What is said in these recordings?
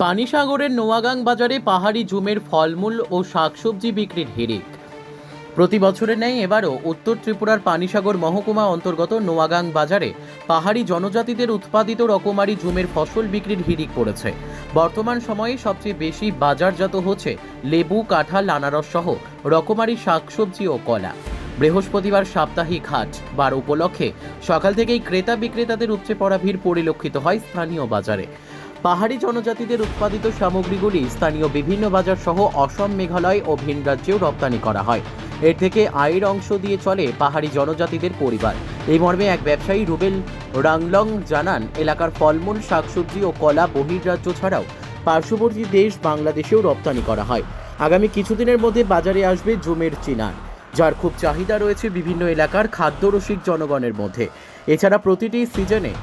পানিসাগরের নোয়াগাং বাজারে পাহাড়ি জুমের ফলমূল ও শাকসবজি বিক্রির হিড়িক। প্রতি বছরের ন্যায় এবারও উত্তর ত্রিপুরার পানিসাগর মহকুমা অন্তর্গত নোয়াগাং বাজারে পাহাড়ি জনজাতিদের উৎপাদিত রকমারি জুমের ফসল বিক্রির হিড়িক পড়েছে। বর্তমান সময়ে সবচেয়ে বেশি বাজারজাত হচ্ছে লেবু, কাঁঠাল, আনারস সহ রকমারি শাকসবজি ও কলা। বৃহস্পতিবার সাপ্তাহিক হাট বার উপলক্ষে সকাল থেকেই ক্রেতা বিক্রেতাদের উপচে পড়া ভিড় পরিলক্ষিত হয় স্থানীয় বাজারে। পাহাড়ি জনজাতিদের উৎপাদিত সামগ্রীগুলি স্থানীয় বিভিন্ন বাজার সহ অসম, মেঘালয় ও ভিন রাজ্যেও রপ্তানি করা হয়। এর থেকে আয়ের অংশ দিয়ে চলে পাহাড়ি জনজাতিদের পরিবার। এই মর্মে এক ব্যবসায়ী রুবেল রাংলং জানান, এলাকার ফলমূল, শাকসবজি ও কলা বহির্রাজ্য ছাড়াও পার্শ্ববর্তী দেশ বাংলাদেশেও রপ্তানি করা হয়। আগামী কিছুদিনের মধ্যে বাজারে আসবে জুমের চিনার, যার খুব চাহিদা রয়েছে বিভিন্ন এলাকার খাদ্যরসিক জনগণের মধ্যে। এছাড়া প্রতিটি সিজনে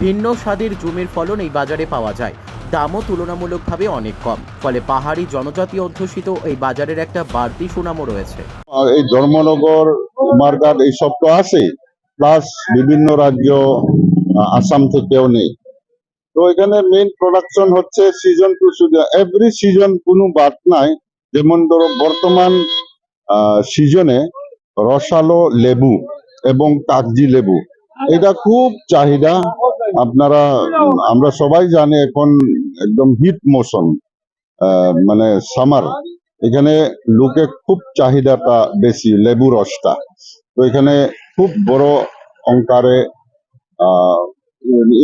ভিন্ন স্বাদের জুমের ফলন এই বাজারে পাওয়া যায়। দামও তুলনামূলকভাবে অনেক কম, ফলে পাহাড়ি জনজাতি অধ্যুষিত এই বাজারের একটা বাড়তি সুনামও রয়েছে। এই ধর্মনগর, কুমারঘাট এইসব তো আছে, প্লাস বিভিন্ন রাজ্য, আসাম থেকেও নেই। তো এখানে মেইন প্রোডাকশন হচ্ছে season to season, every season কোনো বাদ নাই। যেমন ধরো বর্তমান সিজনে রসালো লেবু এবং কাগজি লেবু, এটা খুব চাহিদা। আমরা সবাই জানি এখন একদম হিট মৌসুম, মানে সামার, এখানে লোকে খুব চাহিদাটা বেশি লেবু রসটা। তো এখানে খুব বড় অঙ্কারে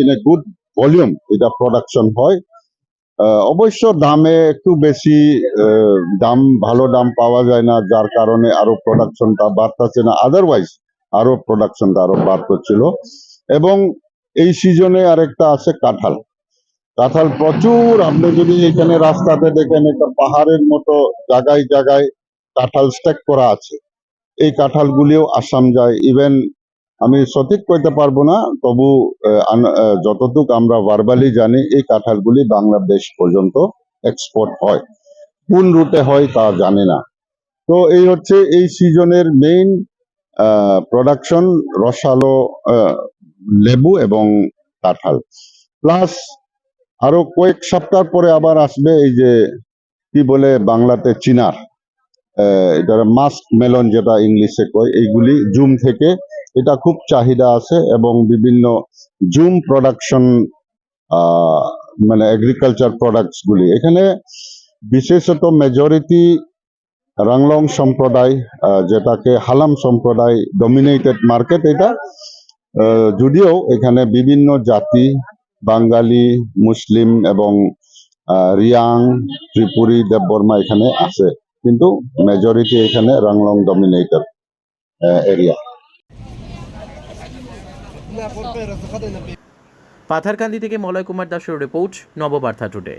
ইন এ গুড ভলিউম এটা প্রোডাকশন হয়। অবশ্য দামে একটু বেশি, ভালো দাম পাওয়া যায় না, যার কারণে আরো প্রোডাকশনটা বাড়তেছে না। আদারওয়াইজ আরো প্রোডাকশনটা আরো বাড়তেছিল। এবং এই সিজনে আরেকটা আছে কাঁঠাল। কাঁঠাল প্রচুর, আপনি যদি এখানে রাস্তাতে দেখেন, একটা পাহাড়ের মতো জায়গায় জায়গায় কাঁঠাল স্ট্যাক করা আছে। এই কাঁঠালগুলিও আসাম যায়। ইভেন আমি সঠিক কইতে পারবো না, তবু যতটুক আমরা ভার্বালি জানি, এই কাঁঠালগুলি বাংলাদেশ পর্যন্ত এক্সপোর্ট হয়। কোন রুটে হয় তা জানি না। তো এই হচ্ছে এই সিজনের মেইন প্রোডাকশন, রসালো লেবু এবং কাঁঠাল। প্লাস আরো কয়েক সপ্তাহ পরে আবার আসবে এই যে কি বলে বাংলাতে চিনার, এটা মাস্ক মেলন যেটা ইংলিশে কয়, এইগুলি জুম থেকে, এটা খুব চাহিদা আছে। এবং বিভিন্ন জুম প্রোডাকশন, মানে এগ্রিকালচার প্রোডাক্টস গুলি এখানে বিশেষত মেজরিটি রাংলং সম্প্রদায়, যেটাকে হালাম সম্প্রদায় ডমিনেটেড মার্কেট এটা। যদিও এখানে বিভিন্ন জাতি, বাঙালি, মুসলিম এবং রিয়াং, ত্রিপুরী, দেববর্মা এখানে আছে, কিন্তু মেজরিটি এখানে রাংলং ডমিনেটেড এরিয়া। পাথারকান্দি থেকে মলয় কুমার দাসের রিপোর্ট, নববার্তা টুডে।